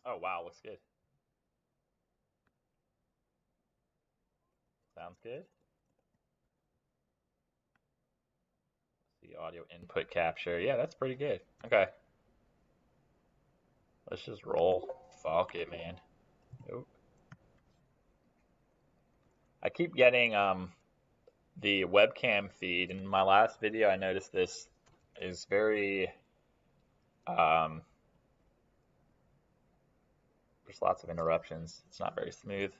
Oh wow, looks good. Sounds good. The audio input capture. Yeah, that's pretty good. Okay, let's just roll. Fuck it, man. Nope. I keep getting the webcam feed. In my last video, I noticed this is very um there's lots of interruptions. It's not very smooth.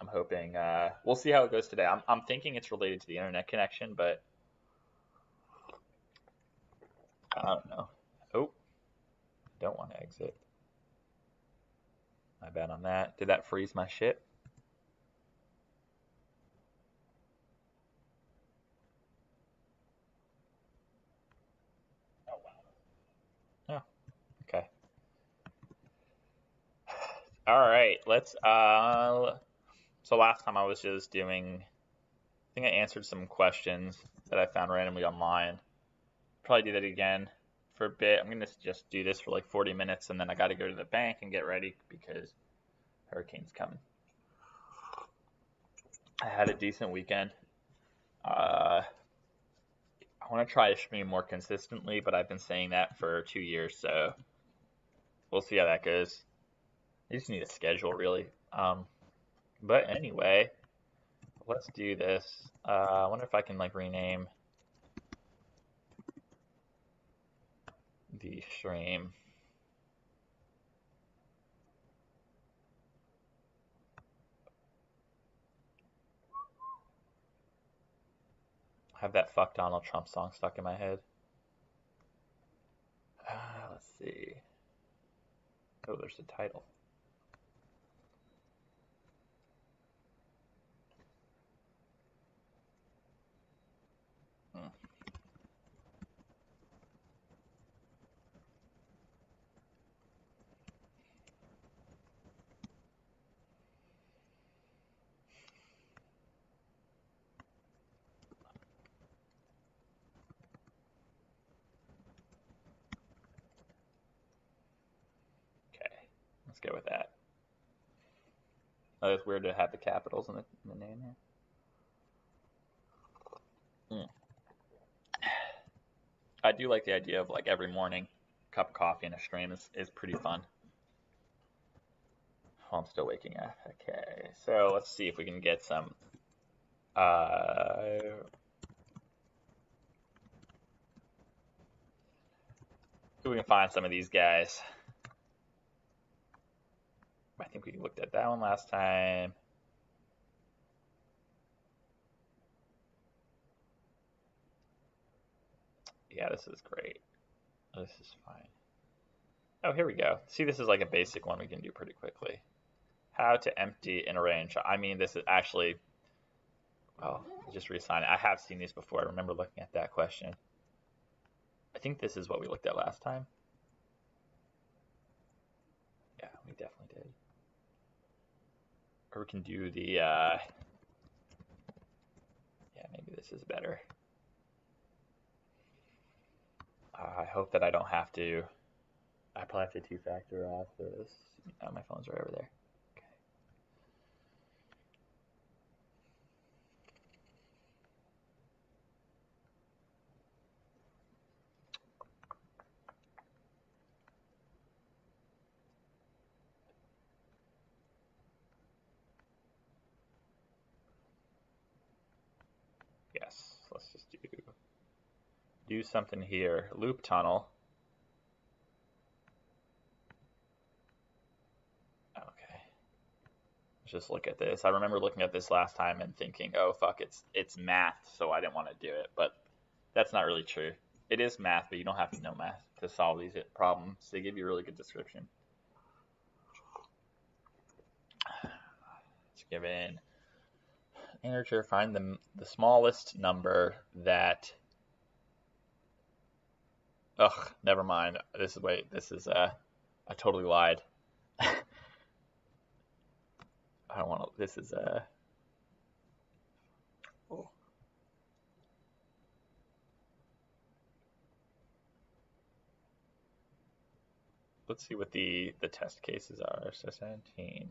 I'm hoping we'll see how it goes today. I'm thinking it's related to the internet connection, but I don't know. Oh, don't want to exit. My bad on that. Did that freeze my shit? Oh, okay. All right, let's so last time I was just doing I think I answered some questions that I found randomly online. Probably do that again for a bit. I'm gonna just do this for like 40 minutes and then I gotta go to the bank and get ready because hurricane's coming. I had a decent weekend. I want to try to stream more consistently, but I've been saying that for 2 years, so we'll see how that goes. I just need a schedule, really. But anyway, let's do this. I wonder if I can like rename the stream. I have that fuck Donald Trump song stuck in my head. Let's see. Oh, there's the title. Hmm. Okay, let's go with that. Oh, it's weird to have the capitals in the name here. Hmm. I do like the idea of like every morning, a cup of coffee and a stream is pretty fun. While I'm still waking up. Okay, so let's see if we can get some. If we can find some of these guys. I think we looked at that one last time. Yeah, this is great. This is fine. Oh, here we go. See, this is like a basic one we can do pretty quickly. How to empty and arrange. I mean, this is actually, well, just reassign it. I have seen these before. I remember looking at that question. I think this is what we looked at last time. Yeah, we definitely did. Or we can do the, yeah, maybe this is better. I hope that I don't have to. I probably have to two-factor off this. Oh, my phone's right over there. Okay. Yes, let's just do something here. Loop tunnel. Okay. Let's just look at this. I remember looking at this last time and thinking, oh fuck, it's math, so I didn't want to do it. But that's not really true. It is math, but you don't have to know math to solve these problems. They give you a really good description. Let's give in integer, find the smallest number that. Ugh, never mind. This is I totally lied. I don't want to. This is oh. let's see what the test cases are. So 17.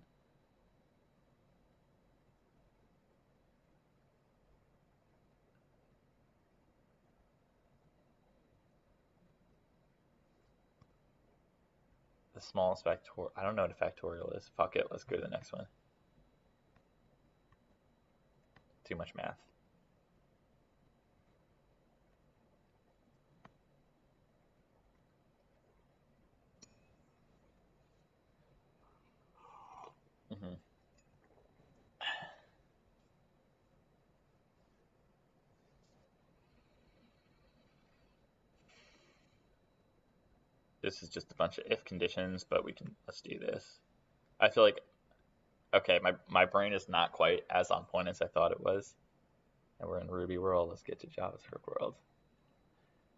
The smallest factorial. I don't know what a factorial is. Fuck it. Let's go to the next one. Too much math. Mm-hmm. This is just a bunch of if conditions, but let's do this. I feel like, okay, my brain is not quite as on point as I thought it was. And we're in Ruby world. Let's get to JavaScript world.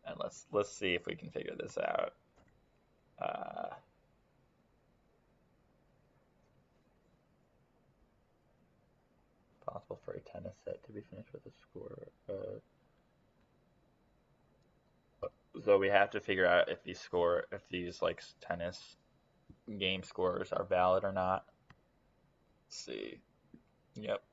And let's see if we can figure this out. Possible for a tennis set to be finished with a score. So we have to figure out if these like tennis game scores are valid or not. Let's see. Yep.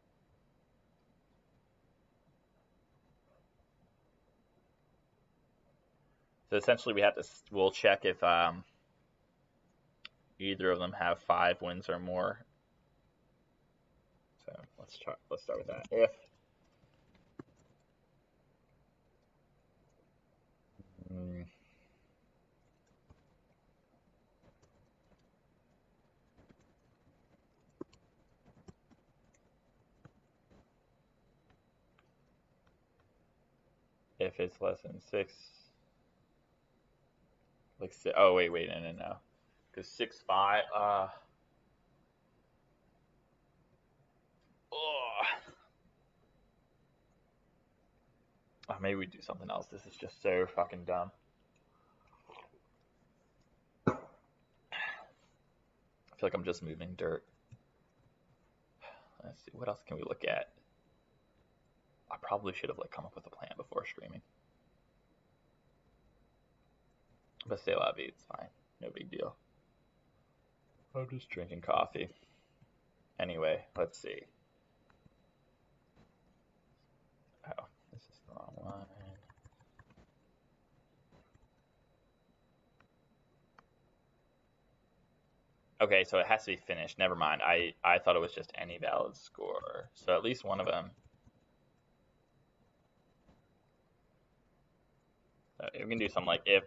So essentially we'll check if either of them have 5 wins or more. So let's start with that. If it's less than 6, like, oh wait, no, because 6-5. Oh, maybe we do something else. This is just so fucking dumb. I feel like I'm just moving dirt. Let's see, what else can we look at? I probably should have come up with a plan before streaming. But c'est la vie, it's fine. No big deal. I'm just drinking coffee. Anyway, let's see. Oh, this is the wrong one. Okay, so it has to be finished. Never mind. I thought it was just any valid score. So at least one of them. We can do something like if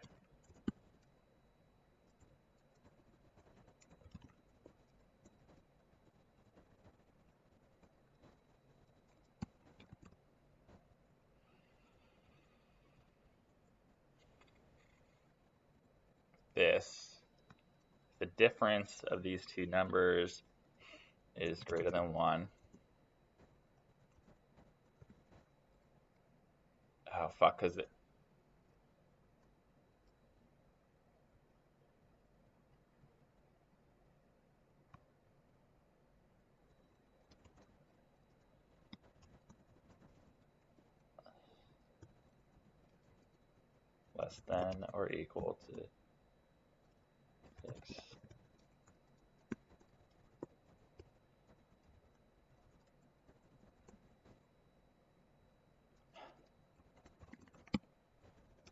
the difference of these two numbers is greater than 1. Oh, fuck, because it... less than or equal to 6.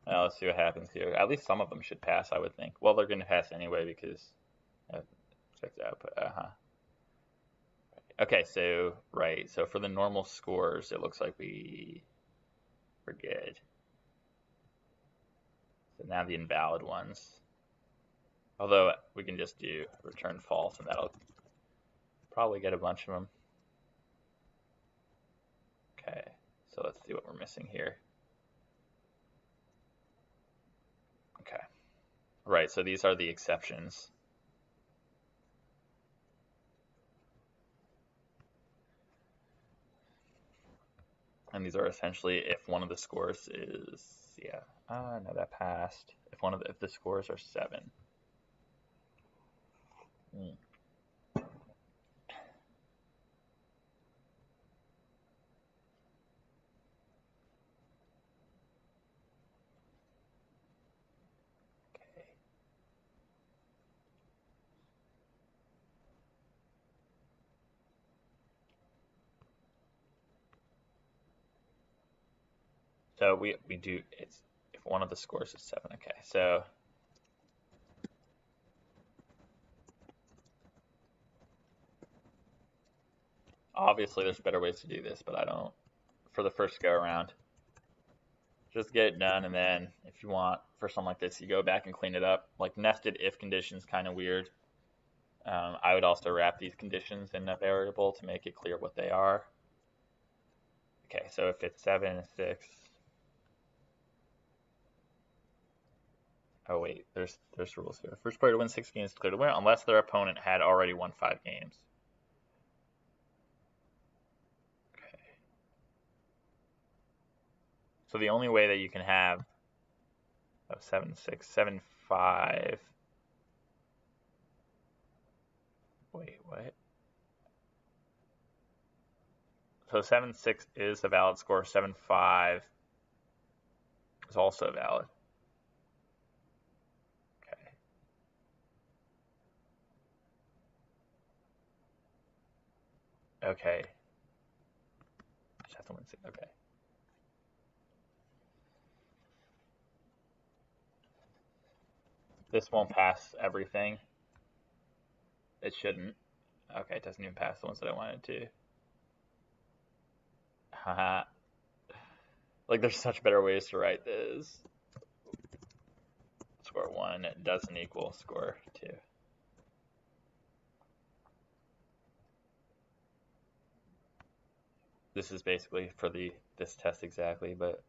Now let's see what happens here. At least some of them should pass, I would think. Well, they're going to pass anyway because... check the output. Okay, so, right. So for the normal scores, it looks like we're good. So now the invalid ones. Although we can just do return false, and that'll probably get a bunch of them. Okay, so let's see what we're missing here. Okay, right, so these are the exceptions. And these are essentially if one of the scores is, yeah, no, that passed. If the scores are 7. So we do, it's if one of the scores is 7. Okay, so obviously there's better ways to do this, but I don't, for the first go around. Just get it done, and then if you want, for something like this, you go back and clean it up. Like nested if conditions, kind of weird. I would also wrap these conditions in a variable to make it clear what they are. Okay, so if it's 7 and 6. Oh wait, there's rules here. First player to win 6 games is clear to win, unless their opponent had already won 5 games. Okay. So the only way that you can have 7, 6, 7, 5. Wait, what? So 7, 6 is a valid score. 7, 5 is also valid. Okay. Okay. I just have to win 6. Okay. This won't pass everything. It shouldn't. Okay, it doesn't even pass the ones that I wanted to. Haha. Like, there's such better ways to write this. Score 1 doesn't equal score 2. This is basically for this test exactly, but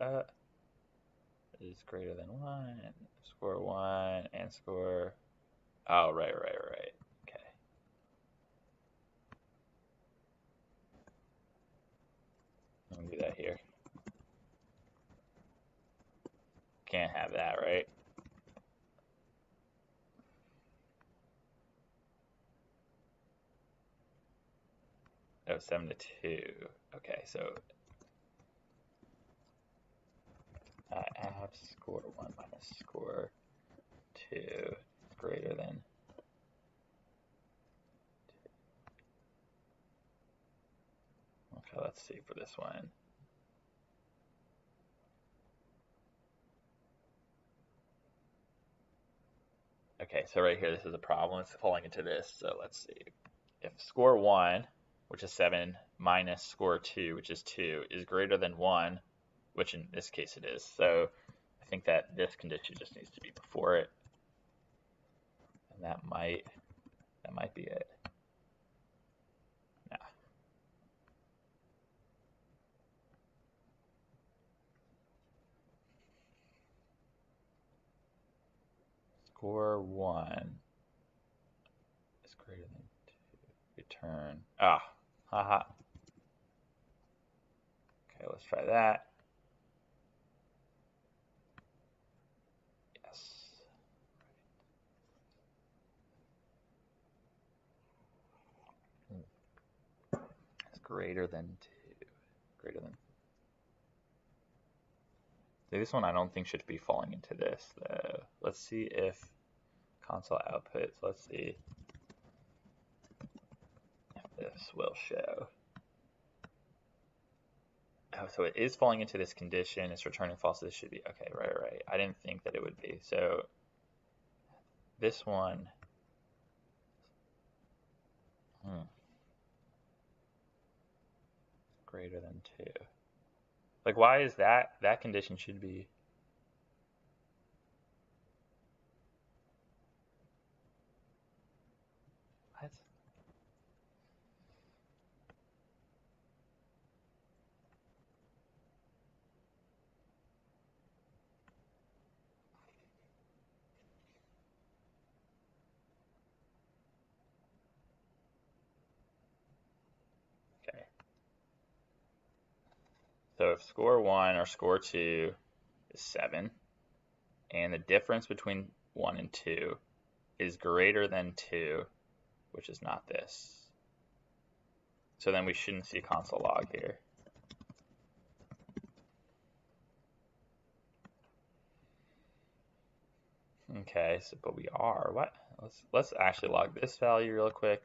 is greater than 1, score 1, and score. Oh, right. Okay. I'm gonna do that here. Can't have that, right? Oh, 7 to 2. Okay, so abs score 1 minus score 2 is greater than 2. Okay, let's see for this one. Okay, so right here, this is a problem. It's falling into this. So let's see. If score 1, which is 7, minus score 2, which is 2, is greater than 1, which in this case it is. So I think that this condition just needs to be before it. And that might be it. Nah. Score 1 is greater than 2. Return. Haha. Okay, let's try that. Yes. It's greater than 2. Greater than. See, this one I don't think should be falling into this, though. Let's see if console outputs, let's see if this will show. Oh, so it is falling into this condition. It's returning false. This should be, okay, right. I didn't think that it would be. So this one, greater than 2. Like, why is that condition should be? What? Okay. So if score 1 or score 2 is 7, and the difference between 1 and 2 is greater than 2, which is not this. So then we shouldn't see console log here. Okay, so but we are. What? Let's actually log this value real quick.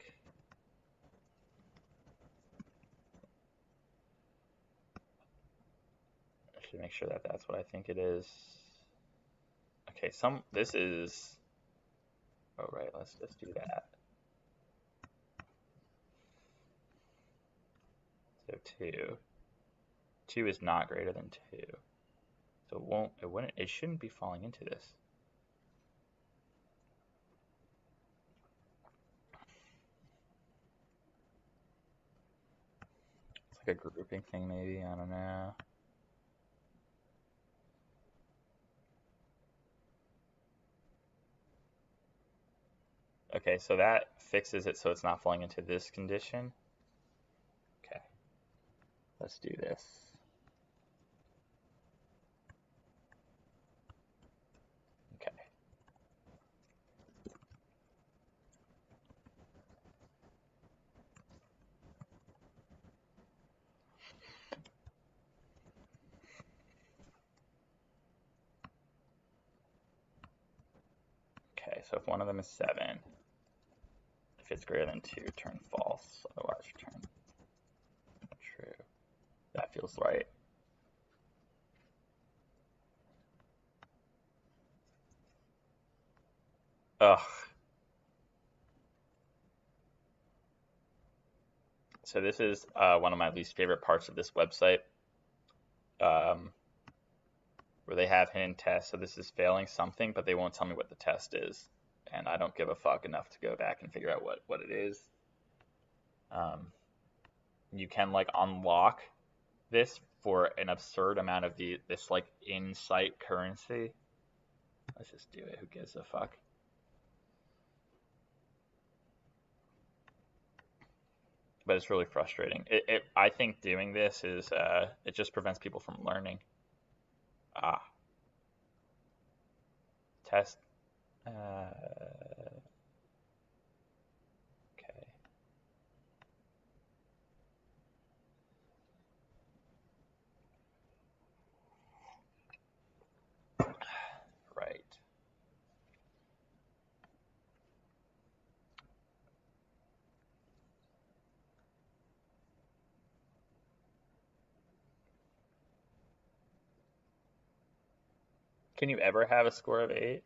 to make sure that that's what I think it is. Okay, this is, oh right, let's just do that. So 2. 2 is not greater than 2. So it shouldn't be falling into this. It's like a grouping thing maybe, I don't know. Okay, so that fixes it so it's not falling into this condition. Okay, let's do this. Okay. Okay, so if one of them is 7, if it's greater than 2, turn false, otherwise return true. That feels right. Ugh. So this is one of my least favorite parts of this website, where they have hidden tests. So this is failing something, but they won't tell me what the test is. And I don't give a fuck enough to go back and figure out what it is. You can like unlock this for an absurd amount of this like in-site currency. Let's just do it. Who gives a fuck? But it's really frustrating. I think doing this is it just prevents people from learning. Test. Okay. Right. Can you ever have a score of 8?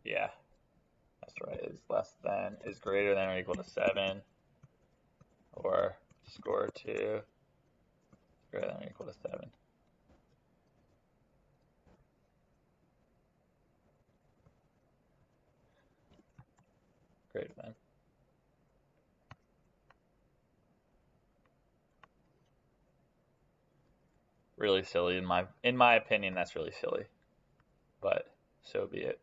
Yeah, that's right. Is greater than or equal to 7, or score 2 greater than or equal to 7. Greater than. Really silly in my opinion. That's really silly, but so be it.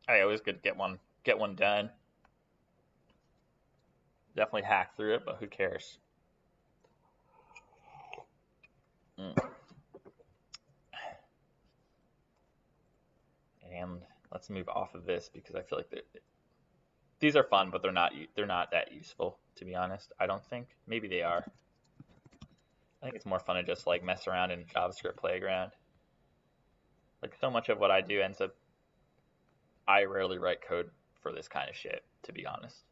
I always could get one done. Definitely hack through it, but who cares? And let's move off of this because I feel like these are fun, but they're not that useful, to be honest. I don't think. Maybe they are. I think it's more fun to just like mess around in JavaScript playground. Like so much of what I do ends up, I rarely write code for this kind of shit, to be honest.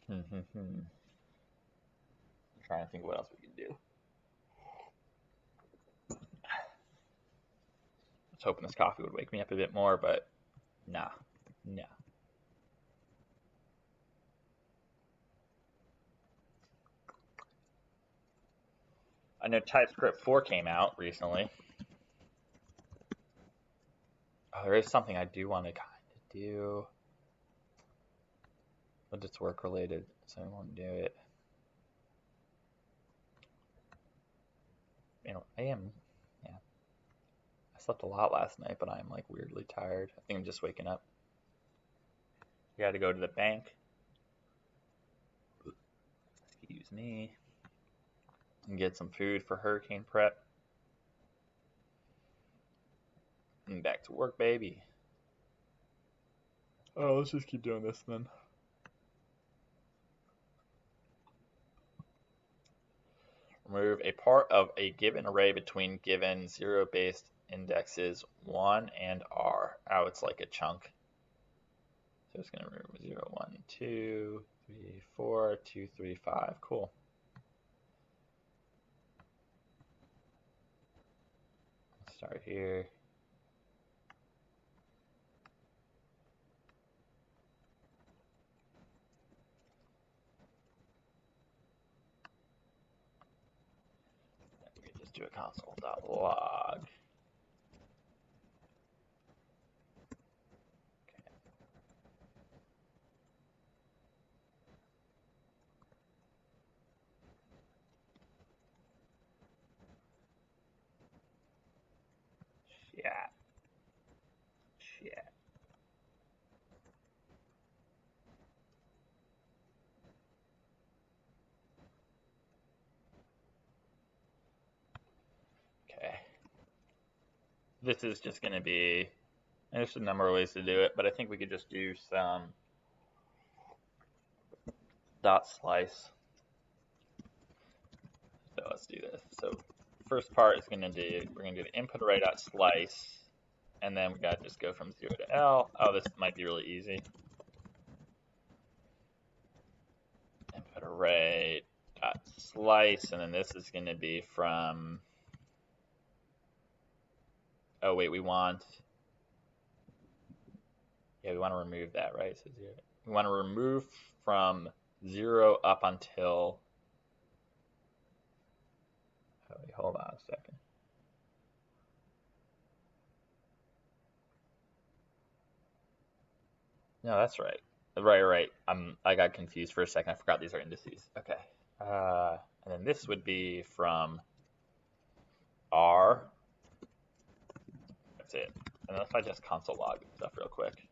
I'm trying to think of what else we can do. I was hoping this coffee would wake me up a bit more, but nah. I know TypeScript 4 came out recently. Oh, there is something I do want to kind of do, but it's work related, so I won't do it. I slept a lot last night, but I'm like weirdly tired. I think I'm just waking up. We had to go to the bank. Excuse me. And get some food for hurricane prep. And back to work, baby. Oh, let's just keep doing this then. remove a part of a given array between given zero-based indexes 1 and r. Oh, it's like a chunk. So it's going to remove 0, 1, 2, 3, 4, 2, 3, 5. Cool. Let's start here. We can just do a console.log. Shit. Okay. This is just going to be, there's a number of ways to do it, but I think we could just do some dot slice. So let's do this. So first part is going to do, we're going to do the input array dot slice, and then we got to just go from 0 to L. Oh, this might be really easy. Input array dot slice, and then this is going to be from, oh wait, we want to remove that, right? So 0. We want to remove from 0 up until, oh wait, hold on a second. No, that's right. Right. I got confused for a second. I forgot these are indices. Okay. And then this would be from R. That's it. And then if I just console log stuff real quick.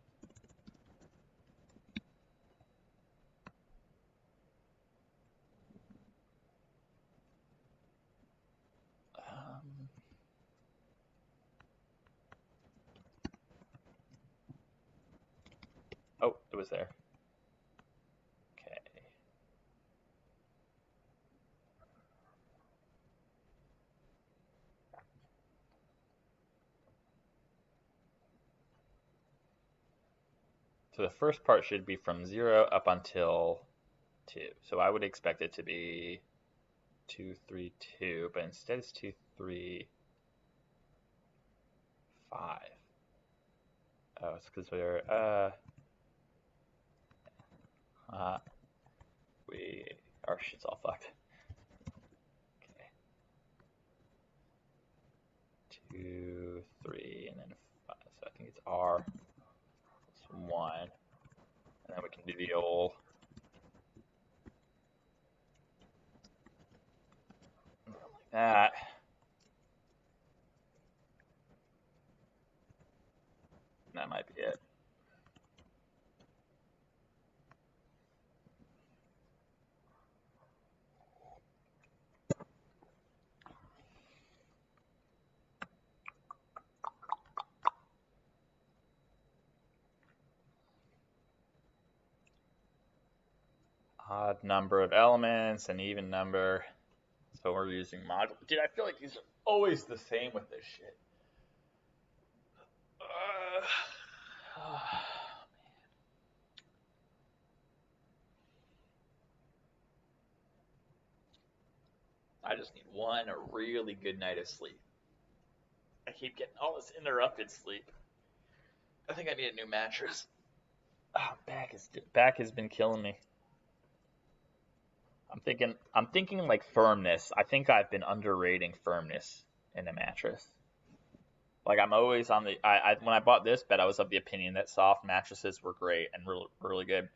Oh, it was there. Okay. So the first part should be from 0 up until 2. So I would expect it to be 2, 3, 2, but instead it's 2, 3, 5. Oh, it's because we're our shit's all fucked. Okay. 2, 3, and then 5. So I think it's R plus 1. And then we can do the old like that. That might be it. Odd number of elements, an even number. So we're using module. Dude, I feel like these are always the same with this shit. I just need one really good night of sleep. I keep getting all this interrupted sleep. I think I need a new mattress. Oh, back has been killing me. I'm thinking like firmness. I think I've been underrating firmness in a mattress. Like I'm always on the when I bought this bed, I was of the opinion that soft mattresses were great and really good.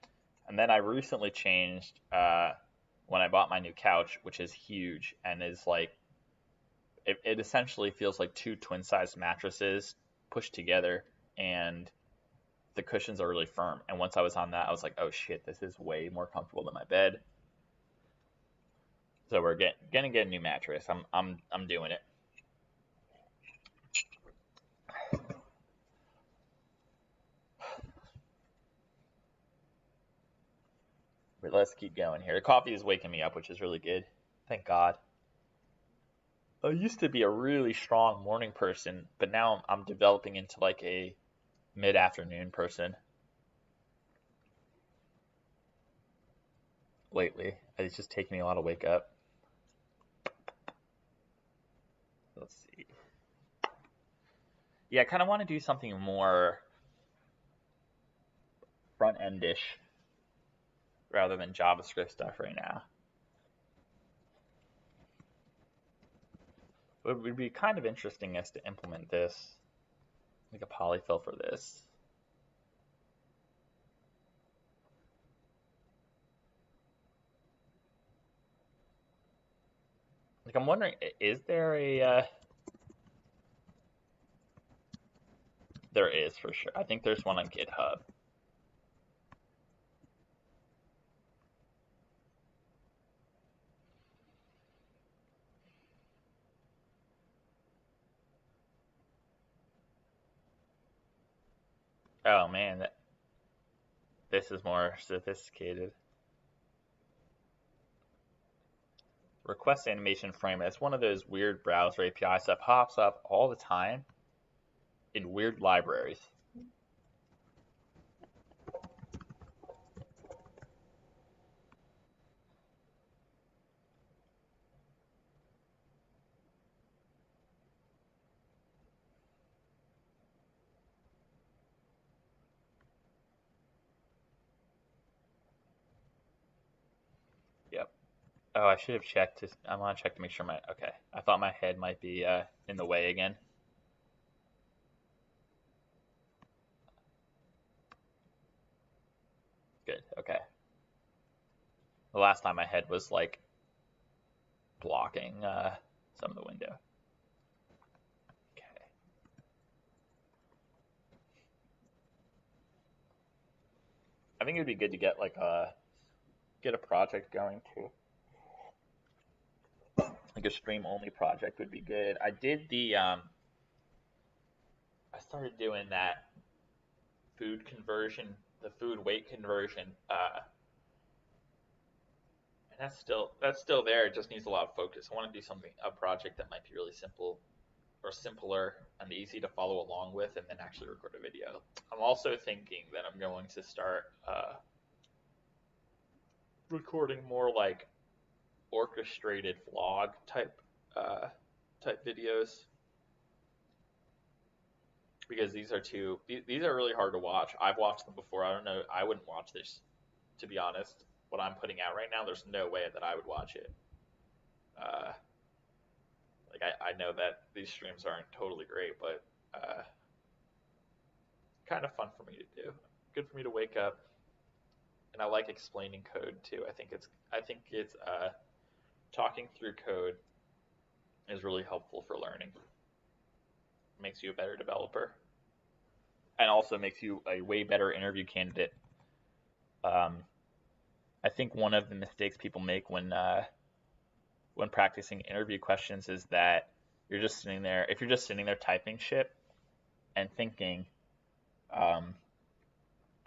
And then I recently changed when I bought my new couch, which is huge and is like it essentially feels like two twin-sized mattresses pushed together, and the cushions are really firm. And once I was on that, I was like, oh shit, this is way more comfortable than my bed. So we're gonna get a new mattress. I'm doing it. But let's keep going here. The coffee is waking me up, which is really good. Thank God. I used to be a really strong morning person, but now I'm developing into like a mid-afternoon person lately. It's just taking me a while to wake up. Let's see. Yeah, I kind of want to do something more front-end-ish rather than JavaScript stuff right now. It would be kind of interesting as to implement this, like a polyfill for this. Like, I'm wondering, is there a... There is, for sure. I think there's one on GitHub. Oh, man, this is more sophisticated. Request animation frame. It's one of those weird browser APIs that pops up all the time in weird libraries. Yep. Oh, I should have checked. I want to check to make sure okay. I thought my head might be in the way again. Good. Okay. The last time my head was like blocking some of the window. Okay. I think it would be good to get like get a project going too. Like a stream only project would be good. I did I started doing that food conversion, the food weight conversion, and that's still there. It just needs a lot of focus. I want to do a project that might be really simple or simpler and easy to follow along with, and then actually record a video. I'm also thinking that I'm going to start recording more like orchestrated vlog type videos, because these are really hard to watch. I've watched them before. I don't know. I wouldn't watch this, to be honest. What I'm putting out right now, there's no way that I would watch it. Like I know that these streams aren't totally great, but kind of fun for me to do. Good for me to wake up, and I like explaining code too. I think it's talking through code is really helpful for learning. It makes you a better developer, and also makes you a way better interview candidate. I think one of the mistakes people make when practicing interview questions is that you're just sitting there. If you're just sitting there typing shit and thinking,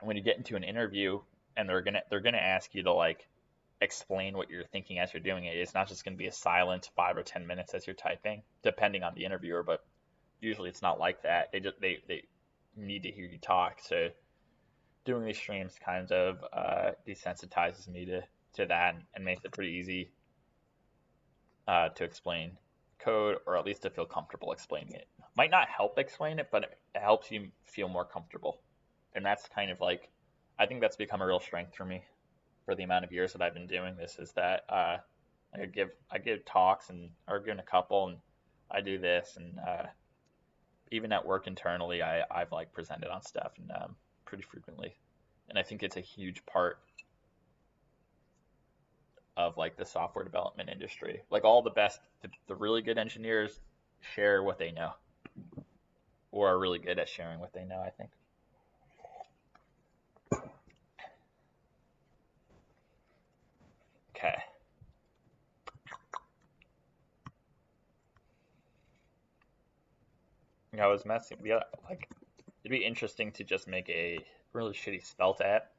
when you get into an interview and they're gonna ask you to like explain what you're thinking as you're doing it. It's not just gonna be a silent 5 or 10 minutes as you're typing, depending on the interviewer, but usually it's not like that. They need to hear you talk. So doing these streams kind of desensitizes me to that and makes it pretty easy to explain code, or at least to feel comfortable explaining it. Might not help explain it, but it helps you feel more comfortable. And that's kind of like, I think that's become a real strength for me for the amount of years that I've been doing this, is that I give talks, and I've given a couple, and I do this, and even at work internally, I've like presented on stuff and pretty frequently, and I think it's a huge part of like the software development industry. Like all the really good engineers share what they know, or are really good at sharing what they know, I think. Okay. I was messing. Yeah, like it'd be interesting to just make a really shitty Svelte app.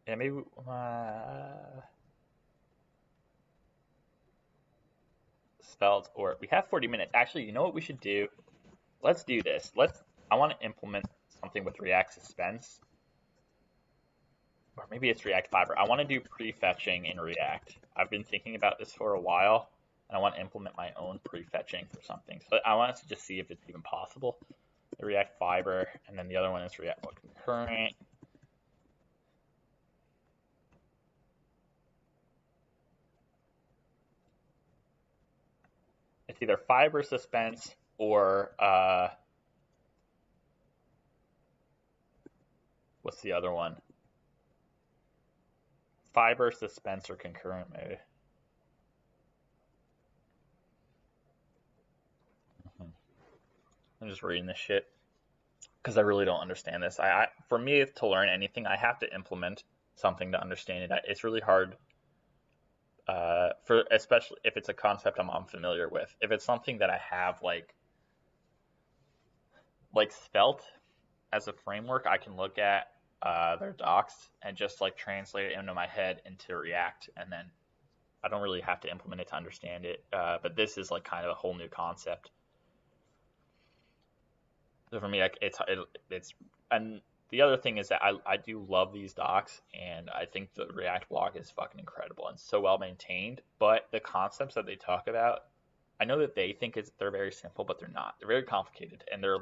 Yeah, maybe. Svelte, or we have 40 minutes. Actually, you know what we should do? Let's do this. I want to implement something with React Suspense, or maybe it's React Fiber. I want to do prefetching in React. I've been thinking about this for a while, and I want to implement my own prefetching for something. So I want to just see if it's even possible. The React Fiber, and then the other one is React Concurrent. It's either Fiber Suspense or what's the other one? Fiber, Suspense, or Concurrent mode. I'm just reading this shit because I really don't understand this. For me, to learn anything, I have to implement something to understand it. It's really hard, especially if it's a concept I'm unfamiliar with. If it's something that I have like Svelte as a framework, I can look at their docs and just like translate it into my head into React, and then I don't really have to implement it to understand it. But this is like kind of a whole new concept. So for me, like, it's and the other thing is that I do love these docs, and I think the React blog is fucking incredible and so well maintained. But the concepts that they talk about, I know that they think they're very simple, but they're not. They're very complicated, and they're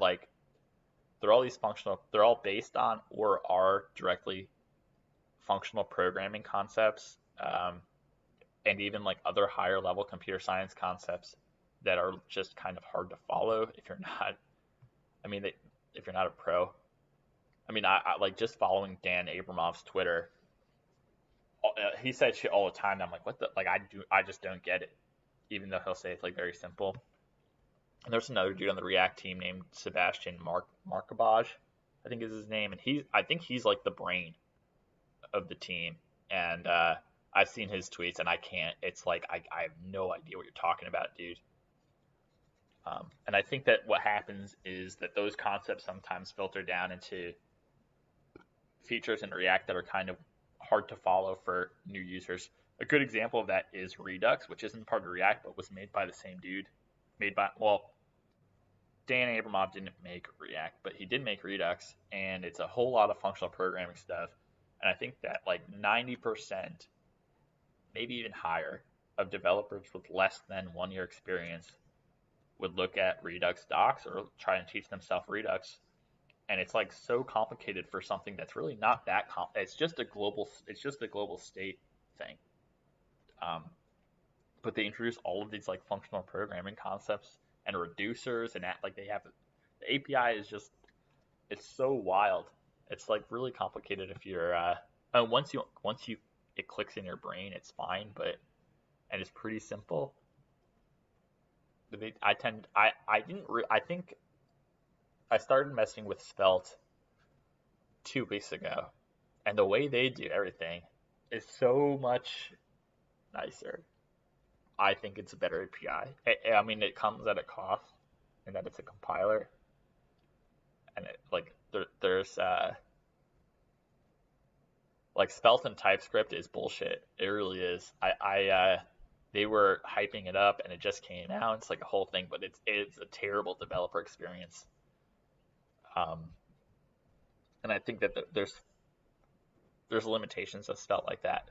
all these they're all based on or are directly functional programming concepts, and even like other higher level computer science concepts that are just kind of hard to follow if you're not. I mean, if you're not a pro. I mean, I like just following Dan Abramov's Twitter. He said shit all the time. And I'm like, what the? Like, I just don't get it. Even though he'll say it's like very simple. And there's another dude on the React team named Sebastian Markabaj, I think is his name, and I think he's like the brain of the team. And I've seen his tweets, and I can't. It's like I have no idea what you're talking about, dude. And I think that what happens is that those concepts sometimes filter down into features in React that are kind of hard to follow for new users. A good example of that is Redux, which isn't part of React, but was made by the same dude. Dan Abramov didn't make React, but he did make Redux, and it's a whole lot of functional programming stuff. And I think that like 90%, maybe even higher, of developers with less than 1 year experience would look at Redux docs or try and teach themselves Redux, and it's like so complicated for something that's really not that it's just a global state thing. But they introduce all of these like functional programming concepts and reducers, and like they have the API is just, it's so wild. It's like really complicated if you're once you it clicks in your brain, it's fine, and it's pretty simple. I think I started messing with Svelte 2 weeks ago, and the way they do everything is so much nicer. I think it's a better API. I mean, it comes at a cost, in that it's a compiler, and there's like Svelte and TypeScript is bullshit. It really is. They were hyping it up, and it just came out. It's like a whole thing, but it's a terrible developer experience. And I think that there's limitations of Svelte like that,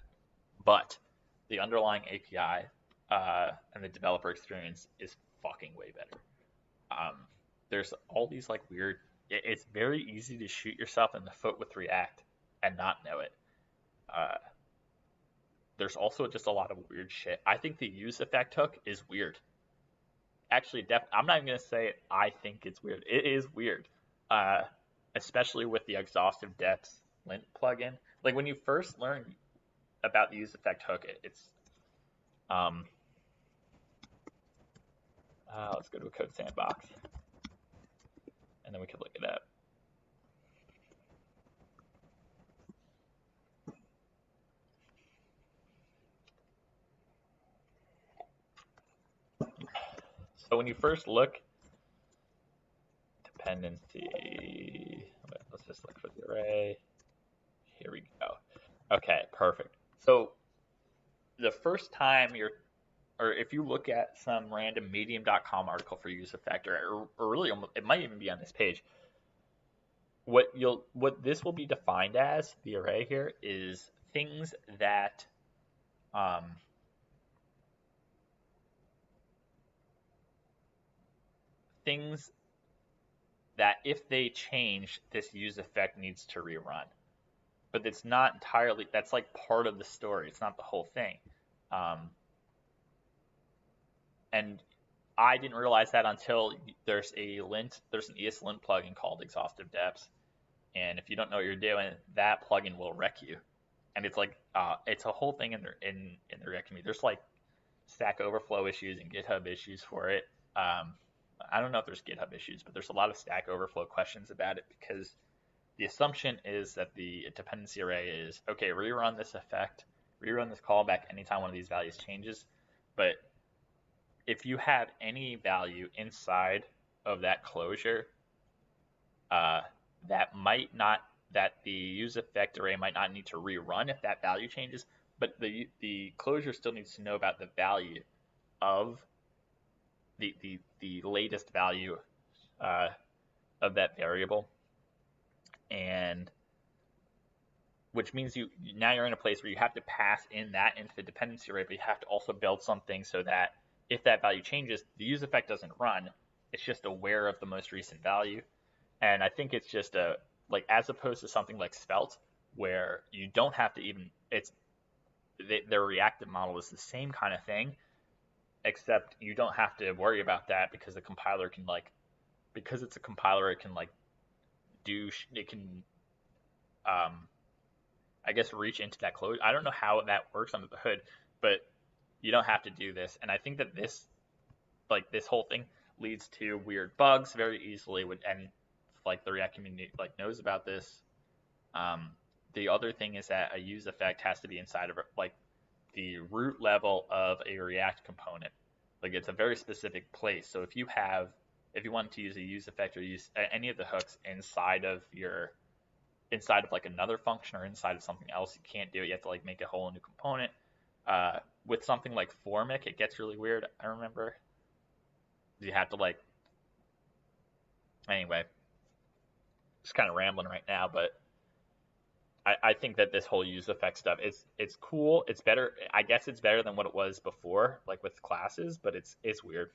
but the underlying API and the developer experience is fucking way better. There's all these like weird. It's very easy to shoot yourself in the foot with React and not know it. There's also just a lot of weird shit. I think the use effect hook is weird. Actually, I'm not even gonna say it. I think it's weird. It is weird, especially with the exhaustive depths lint plugin. Like when you first learn about the use effect hook, it's let's go to a code sandbox, and then we can look it up. So when you first look, dependency, let's just look for the array. Here we go. Okay, perfect. So the first time or if you look at some random medium.com article for use effect, or really it might even be on this page, what this will be defined as, the array here, is things that things that if they change, this use effect needs to rerun. But it's not entirely, that's like part of the story. It's not the whole thing. And I didn't realize that until there's an ESLint plugin called Exhaustive Depths. And if you don't know what you're doing, that plugin will wreck you. And it's like, it's a whole thing in the React community. There's like Stack Overflow issues and GitHub issues for it. I don't know if there's GitHub issues, but there's a lot of Stack Overflow questions about it, because the assumption is that the dependency array is, okay, rerun this effect, rerun this callback anytime one of these values changes. But if you have any value inside of that closure, that the use effect array might not need to rerun if that value changes, but the closure still needs to know about the value of the latest value of that variable, and which means now you're in a place where you have to pass in that into the dependency array, but you have to also build something so that if that value changes, the use effect doesn't run. It's just aware of the most recent value. And I think it's just as opposed to something like Svelte, where you don't have to even, their reactive model is the same kind of thing, except you don't have to worry about that because the compiler can because it's a compiler, it can I guess reach into that closure. I don't know how that works under the hood, but you don't have to do this. And I think that this whole thing leads to weird bugs very easily, and the React community knows about this. The other thing is that a use effect has to be inside of the root level of a React component. It's a very specific place. So if you want to use a use effect or use any of the hooks inside of another function or inside of something else, you can't do it. You have to make a whole new component. With something like Formic, it gets really weird. I remember you have to anyway, just kind of rambling right now, but I think that this whole use effect stuff it's cool. It's better. I guess it's better than what it was before, with classes, but it's weird.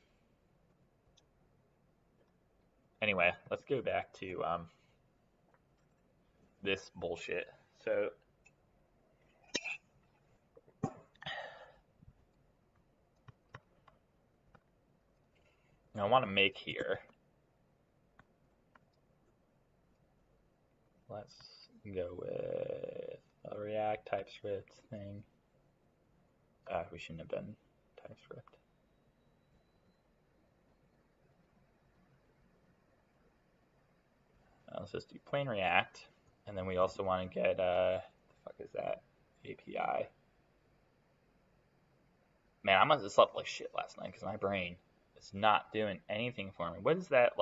Anyway, let's go back to this bullshit. So I want to make here. Let's go with a React TypeScript thing. We shouldn't have done TypeScript. Let's just do plain React, and then we also want to get the fuck is that API? Man, I must have slept like shit last night because my brain is not doing anything for me. What is that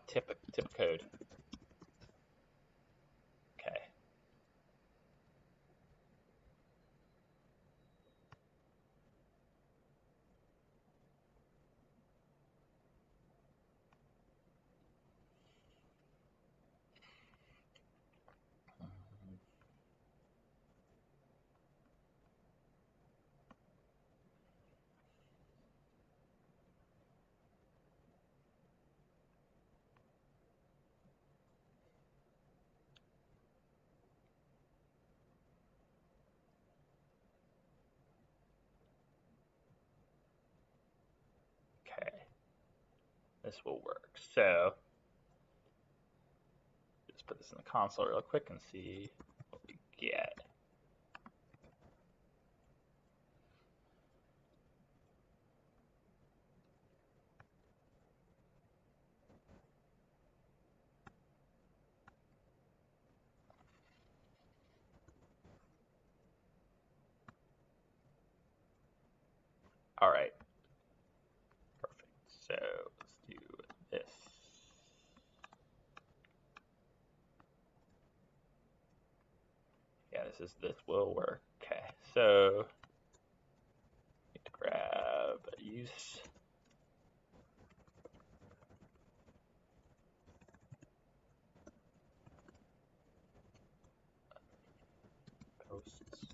tip code? Okay. Okay. This will work. So just put this in the console real quick and see what we get. All right. Perfect. So let's do this. Yeah, this will work. Okay. So need to grab leaves. Posts.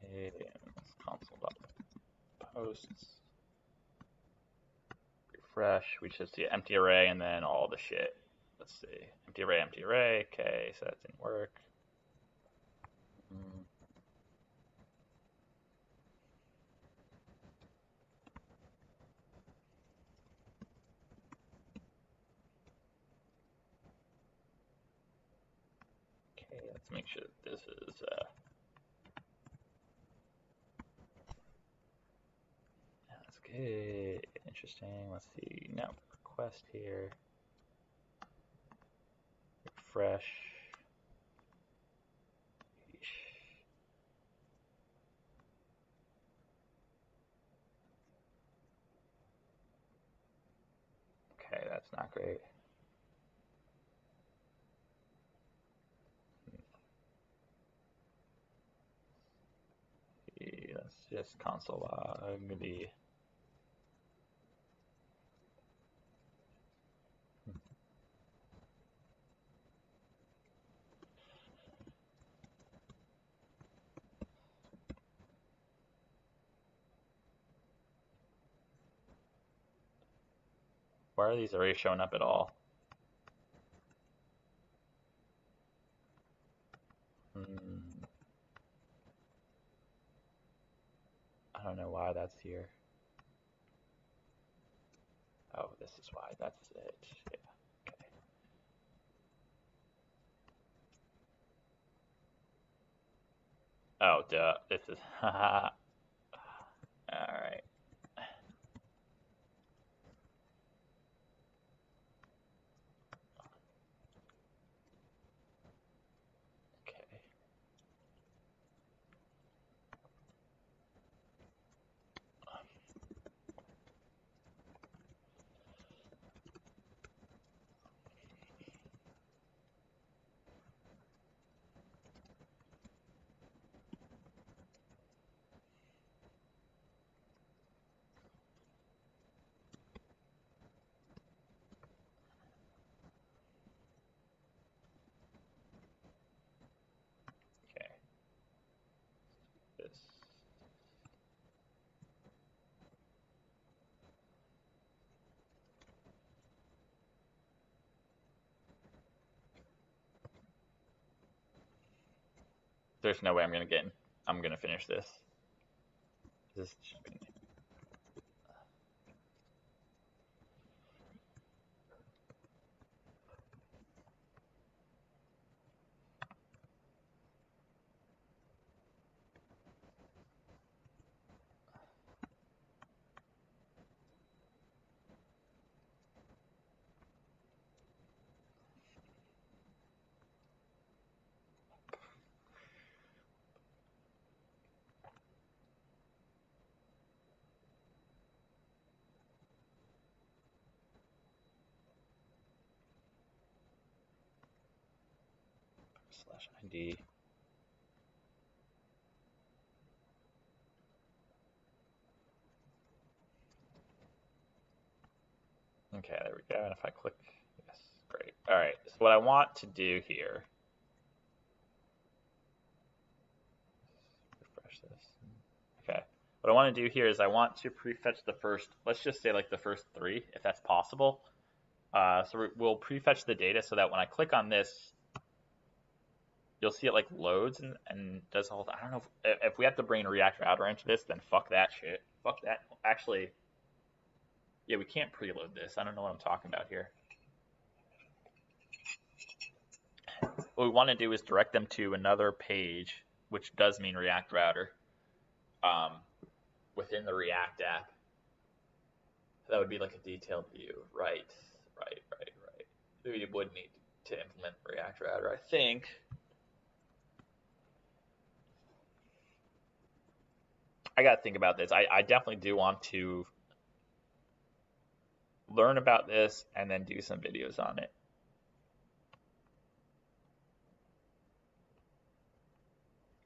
Okay, let's console.posts. Refresh, we should see empty array and then all the shit. Let's see, empty array, okay, so that didn't work. Okay, let's make sure that this is that's good. Interesting. Let's see. Now request here. Refresh. Okay, that's not great. Let's just console log the why are these arrays showing up at all? I don't know why that's here. Oh, this is why. That's it. Yeah. Okay. Oh, duh. This is. All right. Okay. Okay. This. There's no way I'm gonna get in. I'm gonna finish this. This should be. /id. Okay, there we go. And if I click, yes, great. All right. So what I want to do here, refresh this. Okay. What I want to do here is I want to prefetch the first. Let's just say like the first 3, if that's possible. So we'll prefetch the data so that when I click on this, you'll see it like loads and does all. I don't know if we have to bring React Router into this, then fuck that shit. Fuck that. Actually, Yeah, we can't preload this. I don't know what I'm talking about here. What we want to do is direct them to another page, which does mean React Router, within the React app. That would be like a detailed view. Right. We would need to implement React Router, I think. I got to think about this. I definitely do want to learn about this and then do some videos on it.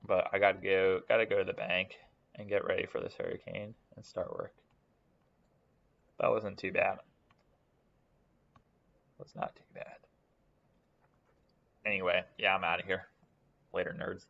But I gotta go to the bank and get ready for this hurricane and start work. That wasn't too bad. It was not too bad. Anyway, yeah, I'm out of here. Later, nerds.